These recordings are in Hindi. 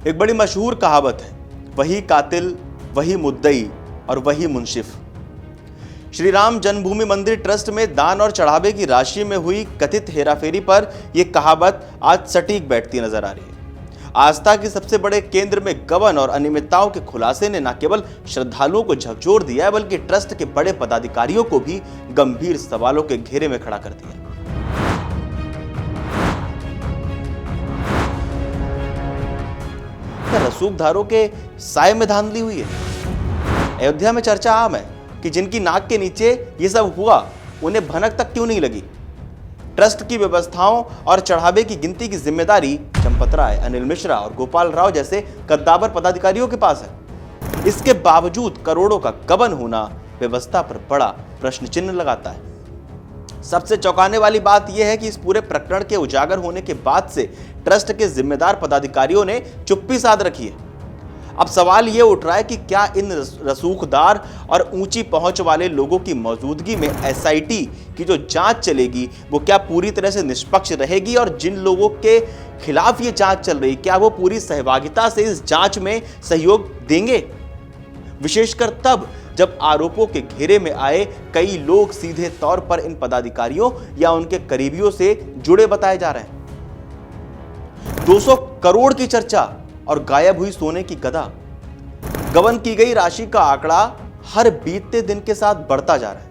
एक बड़ी मशहूर कहावत है, वही कातिल, वही मुद्दई और वही मुंशिफ। श्री राम जन्मभूमि मंदिर ट्रस्ट में दान और चढ़ावे की राशि में हुई कथित हेराफेरी पर यह कहावत आज सटीक बैठती नजर आ रही है। आस्था के सबसे बड़े केंद्र में गबन और अनियमितताओं के खुलासे ने न केवल श्रद्धालुओं को झकझोर दिया है, बल्कि ट्रस्ट के बड़े पदाधिकारियों को भी गंभीर सवालों के घेरे में खड़ा कर दिया। क्या रसूखदारों के साए में धांधली हुई है? अयोध्या में चर्चा आम है कि जिनकी नाक के नीचे ये सब हुआ, उन्हें भनक तक क्यों नहीं लगी। ट्रस्ट की व्यवस्थाओं और चढ़ावे की गिनती की जिम्मेदारी चंपत राय, अनिल मिश्रा और गोपाल राव जैसे कद्दावर पदाधिकारियों के पास है। इसके बावजूद करोड़ों का गबन होना व्यवस्था पर बड़ा प्रश्न चिन्ह लगाता है। सबसे चौंकाने वाली बात यह है कि इस पूरे प्रकरण के उजागर होने के बाद से ट्रस्ट के जिम्मेदार पदाधिकारियों ने चुप्पी साध रखी है। अब सवाल यह उठ रहा है कि क्या इन रसूखदार और ऊंची पहुंच वाले लोगों की मौजूदगी में एसआईटी की जो जांच चलेगी वो क्या पूरी तरह से निष्पक्ष रहेगी, और जिन लोगों के खिलाफ ये जांच चल रही क्या वो पूरी सहभागिता से इस जांच में सहयोग देंगे। विशेषकर तब जब आरोपों के घेरे में आए कई लोग सीधे तौर पर इन पदाधिकारियों या उनके करीबियों से जुड़े बताए जा रहे हैं। 200 करोड़ की चर्चा और गायब हुई सोने की गदा। गबन की गई राशि का आंकड़ा हर बीतते दिन के साथ बढ़ता जा रहा है।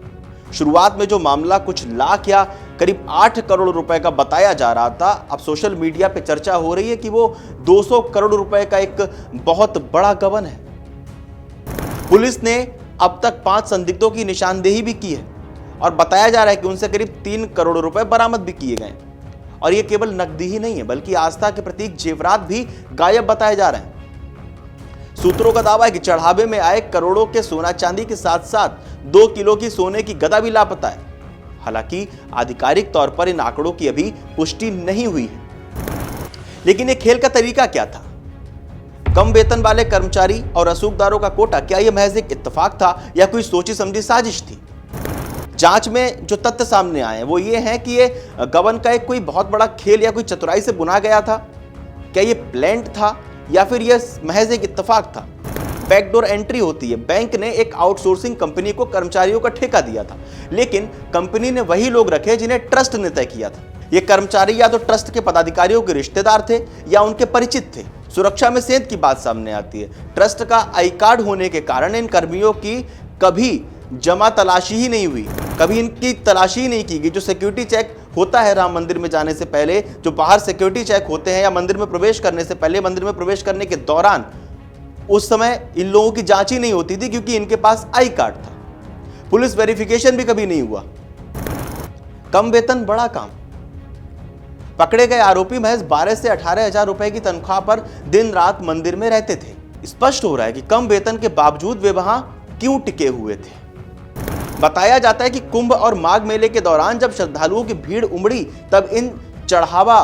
शुरुआत में जो मामला कुछ लाख या करीब 8 करोड़ रुपए का बताया जा रहा था, अब सोशल मीडिया पे चर्चा हो रही है कि वो 200 करोड़ रुपए का एक बहुत बड़ा गबन है। पुलिस ने अब तक 5 संदिग्धों की निशानदेही भी की है और बताया जा रहा है कि उनसे करीब 3 करोड़ रुपए बरामद भी किए गए। और ये केवल नकदी ही नहीं है, बल्कि आस्था के प्रतीक जेवरात भी गायब बताए जा रहे हैं। सूत्रों का दावा है कि चढ़ावे में आए करोड़ों के सोना चांदी के साथ साथ 2 किलो की सोने की गदा भी लापता है। हालांकि आधिकारिक तौर पर इन आंकड़ों की अभी पुष्टि नहीं हुई है। लेकिन ये खेल का तरीका क्या था? कम वेतन वाले कर्मचारी और रसूखदारों का कोटा, क्या यह महज एक इत्तेफाक था या कोई सोची समझी साजिश थी? जांच में जो तथ्य सामने आए हैं वो ये हैं कि ये गबन का एक कोई बहुत बड़ा खेल या कोई चतुराई से बुना गया था। क्या ये प्लान्ड था या फिर ये महज एक इत्तेफाक था? बैकडोर एंट्री होती है। बैंक ने एक आउटसोर्सिंग कंपनी को कर्मचारियों का ठेका दिया था, लेकिन कंपनी ने वही लोग रखे जिन्हें ट्रस्ट ने तय किया था। ये कर्मचारी या तो ट्रस्ट के पदाधिकारियों के रिश्तेदार थे या उनके परिचित थे। सुरक्षा में सेंध की बात सामने आती है। ट्रस्ट का आई कार्ड होने के कारण इन कर्मियों की कभी जमा तलाशी ही नहीं हुई, कभी इनकी तलाशी ही नहीं की गई। जो सिक्योरिटी चेक होता है राम मंदिर में जाने से पहले, जो बाहर सिक्योरिटी चेक होते हैं या मंदिर में प्रवेश करने से पहले, मंदिर में प्रवेश करने के दौरान, उस समय इन लोगों की जांच ही नहीं होती थी क्योंकि इनके पास आई कार्ड था। पुलिस वेरिफिकेशन भी कभी नहीं हुआ। कम वेतन बड़ा काम। पकड़े गए आरोपी महज 12 से 18 हजार रुपए की तनख्वाह पर दिन रात मंदिर में रहते थे। स्पष्ट हो रहा है कि कम वेतन के बावजूद वे वहां क्यों टिके हुए थे। बताया जाता है कि कुंभ और माघ मेले के दौरान जब श्रद्धालुओं की भीड़ उमड़ी, तब इन चढ़ावा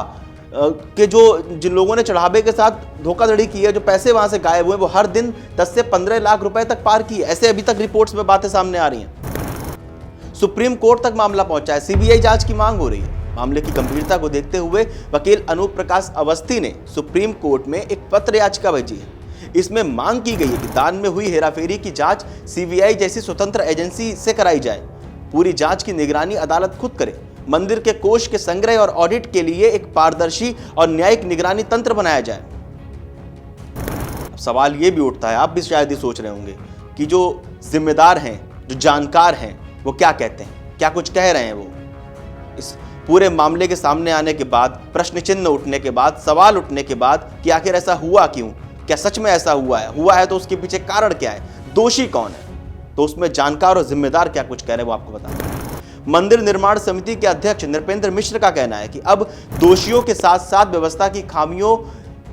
के जिन लोगों ने चढ़ावे के साथ धोखाधड़ी की है, जो पैसे वहां से गायब हुए, वो हर दिन 10 से 15 लाख रुपए तक पार किए। ऐसे अभी तक रिपोर्ट्स में बातें सामने आ रही हैं। सुप्रीम कोर्ट तक मामला पहुंचा है। सीबीआई जांच की मांग हो रही है। मामले की गंभीरता को देखते हुए वकील अनूप प्रकाश अवस्थी ने सुप्रीम कोर्ट में एक पत्र याचिका भेजी है। इसमें मांग की गई है कि दान में हुई हेराफेरी की जांच सीबीआई जैसी स्वतंत्र एजेंसी से कराई जाए। पूरी जांच की निगरानी अदालत खुद करे। मंदिर के कोष के संग्रह और ऑडिट के लिए एक पारदर्शी और न्यायिक निगरानी तंत्र बनाया जाए। अब सवाल यह भी उठता है, आप भी शायद ये सोच रहे होंगे कि जो जिम्मेदार हैं, जो जानकार हैं, वो क्या कहते हैं, क्या कुछ कह रहे हैं। वो इस पूरे मामले के सामने आने के बाद, प्रश्न चिन्ह उठने के बाद, सवाल उठने के बाद कि आखिर ऐसा हुआ क्यों, क्या सच में ऐसा हुआ है तो उसके पीछे कारण क्या है, दोषी कौन है, तो उसमें जानकार और जिम्मेदार क्या कुछ कह रहे हैं वो आपको बताएं। मंदिर निर्माण समिति के अध्यक्ष नृपेंद्र मिश्र का कहना है कि अब दोषियों के साथ साथ व्यवस्था की खामियों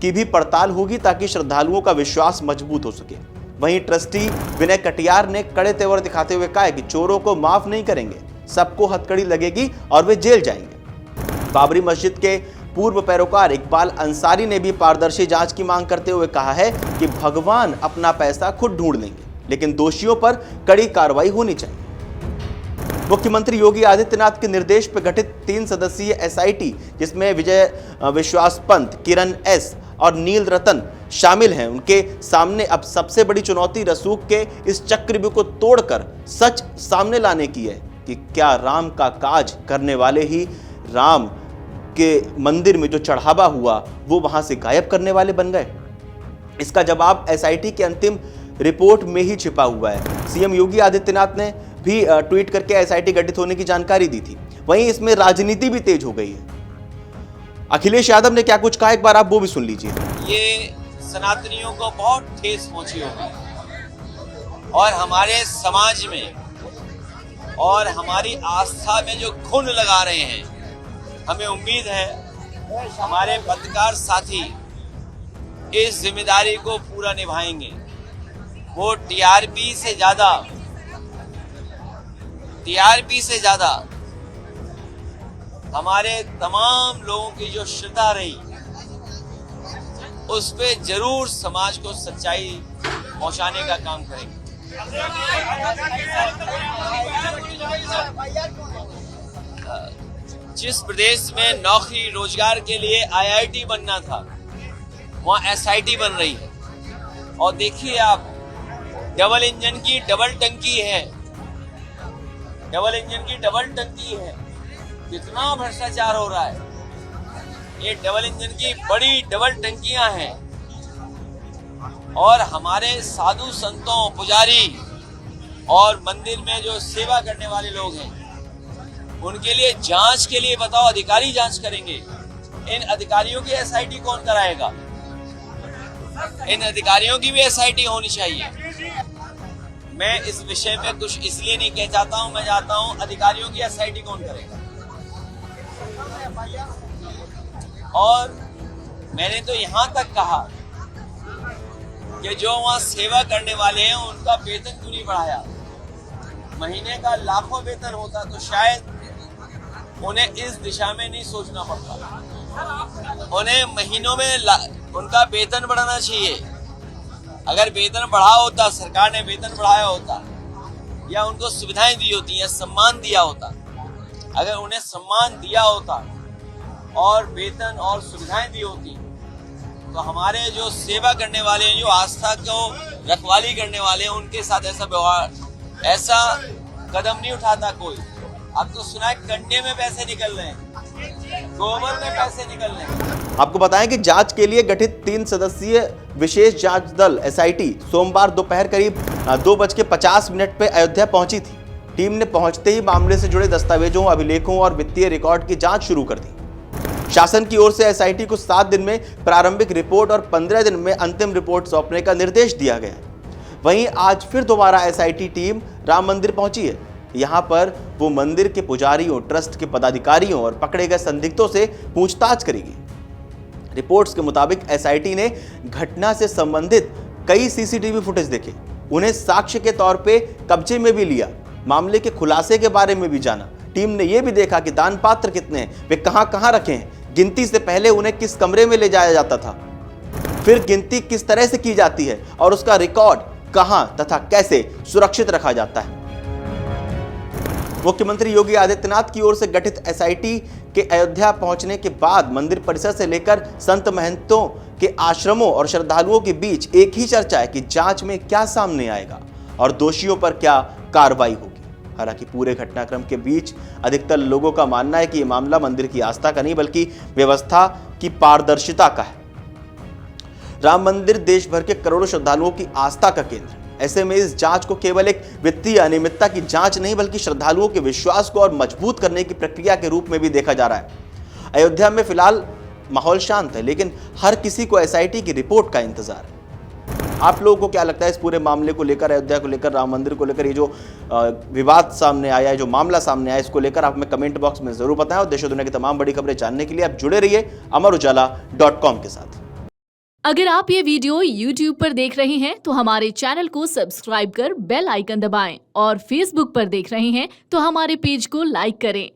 की भी पड़ताल होगी ताकि श्रद्धालुओं का विश्वास मजबूत हो सके। वहीं ट्रस्टी विनय कटियार ने कड़े तेवर दिखाते हुए कहा है कि चोरों को माफ नहीं करेंगे, सबको हथकड़ी लगेगी और वे जेल जाएंगे। बाबरी मस्जिद के पूर्व पैरोकार इकबाल अंसारी ने भी पारदर्शी जांच की मांग करते हुए कहा है कि भगवान अपना पैसा खुद ढूंढ लेंगे, लेकिन दोषियों पर कड़ी कार्रवाई होनी चाहिए। मुख्यमंत्री योगी आदित्यनाथ के निर्देश पर गठित 3 सदस्यीय एसआईटी, जिसमें विजय विश्वास पंत, किरण एस और नील रतन शामिल हैं, उनके सामने अब सबसे बड़ी चुनौती रसूख के इस चक्रव्यूह को तोड़कर सच सामने लाने की है कि क्या राम का काज करने वाले ही राम के मंदिर में जो चढ़ावा हुआ वो वहां से गायब करने वाले बन गए। इसका जवाब एसआईटी के अंतिम रिपोर्ट में ही छिपा हुआ है। सीएम योगी आदित्यनाथ ने भी ट्वीट करके एसआईटी गठित होने की जानकारी दी थी। वहीं इसमें राजनीति भी तेज हो गई है। अखिलेश यादव ने क्या कुछ कहा, एक बार आप वो भी सुन लीजिए। ये सनातनियों को बहुत ठेस पहुंची होगी और हमारे समाज में और हमारी आस्था में जो खून लगा रहे हैं, हमें उम्मीद है हमारे पत्रकार साथी इस जिम्मेदारी को पूरा निभाएंगे। वो टीआरपी से ज्यादा हमारे तमाम लोगों की जो श्रद्धा रही उस पे जरूर समाज को सच्चाई पहुंचाने का काम करेंगे। जिस प्रदेश में नौकरी रोजगार के लिए आईआईटी बनना था, वहां एसआईटी बन रही है। और देखिए आप, डबल इंजन की डबल टंकी है, कितना भ्रष्टाचार हो रहा है। ये डबल इंजन की बड़ी डबल टंकियां हैं और हमारे साधु संतों, पुजारी और मंदिर में जो सेवा करने वाले लोग हैं, उनके लिए जांच के लिए बताओ, अधिकारी जांच करेंगे। इन अधिकारियों की एसआईटी कौन कराएगा? इन अधिकारियों की भी एसआईटी होनी चाहिए। मैं इस विषय में कुछ इसलिए नहीं कह चाहता हूं, मैं चाहता हूं अधिकारियों की एसआईटी कौन करेगा। और मैंने तो यहां तक कहा कि जो वहां सेवा करने वाले हैं उनका वेतन क्यों नहीं बढ़ाया। महीने का लाखों वेतन होता तो शायद उन्हें इस दिशा में नहीं सोचना पड़ता। उन्हें महीनों में उनका वेतन बढ़ाना चाहिए। अगर वेतन बढ़ा होता, सरकार ने वेतन बढ़ाया होता या उनको सुविधाएं दी होती या सम्मान दिया होता, अगर उन्हें सम्मान दिया होता और वेतन और सुविधाएं दी होती, तो हमारे जो सेवा करने वाले हैं, जो आस्था को रखवाली करने वाले हैं, उनके साथ ऐसा व्यवहार, ऐसा कदम नहीं उठाता कोई। अब तो सुना है कंडे में पैसे निकल रहे हैं, गोबर में पैसे निकल रहे हैं। आपको बताएं कि जांच के लिए गठित 3 सदस्यीय विशेष जांच दल एसआईटी सोमवार दोपहर करीब 2:50 पे अयोध्या पहुंची थी। टीम ने पहुंचते ही मामले से जुड़े दस्तावेजों, अभिलेखों और वित्तीय रिकॉर्ड की जांच शुरू कर दी। शासन की ओर से एसआईटी को 7 दिन में प्रारंभिक रिपोर्ट और 15 दिन में अंतिम रिपोर्ट सौंपने का निर्देश दिया गया। वहीं आज फिर दोबारा एसआईटी टीम राम मंदिर पहुंची है। यहां पर वो मंदिर के पुजारियों, ट्रस्ट के पदाधिकारियों और पकड़े गए संदिग्धों से पूछताछ करेगी। रिपोर्ट्स के मुताबिक एसआईटी ने घटना से संबंधित कई सीसीटीवी फुटेज देखे, उन्हें साक्ष्य के तौर पे कब्जे में भी लिया, मामले के खुलासे के बारे में भी जाना। टीम ने यह भी देखा कि दान पात्र कितने हैं, वे कहां रखे हैं, गिनती से पहले उन्हें किस कमरे में ले जाया जाता था, फिर गिनती किस तरह से की जाती है और उसका रिकॉर्ड कहां तथा कैसे सुरक्षित रखा जाता है। मुख्यमंत्री योगी आदित्यनाथ की ओर से गठित एसआईटी के अयोध्या पहुंचने के बाद मंदिर परिसर से लेकर संत महंतों के आश्रमों और श्रद्धालुओं के बीच एक ही चर्चा है कि जांच में क्या सामने आएगा और दोषियों पर क्या कार्रवाई होगी। हालांकि पूरे घटनाक्रम के बीच अधिकतर लोगों का मानना है कि यह मामला मंदिर की आस्था का नहीं बल्कि व्यवस्था की पारदर्शिता का है। राम मंदिर देश भर के करोड़ों श्रद्धालुओं की आस्था का केंद्र है। ऐसे में इस जांच को केवल एक वित्तीय अनियमितता की जांच नहीं बल्कि श्रद्धालुओं के विश्वास को और मजबूत करने की प्रक्रिया के रूप में भी देखा जा रहा है। अयोध्या में फिलहाल माहौल शांत है, लेकिन हर किसी को एसआईटी की रिपोर्ट का इंतजार है। आप लोगों को क्या लगता है इस पूरे मामले को लेकर, अयोध्या को लेकर, राम मंदिर को लेकर, ये जो विवाद सामने आया है, जो मामला सामने आया, इसको लेकर आप हमें कमेंट बॉक्स में जरूर बताएं। और देश और दुनिया की तमाम बड़ी खबरें जानने के लिए आप जुड़े रहिए amarujala.com के साथ। अगर आप ये वीडियो YouTube पर देख रहे हैं तो हमारे चैनल को सब्सक्राइब कर बेल आइकन दबाएं और Facebook पर देख रहे हैं तो हमारे पेज को लाइक करें।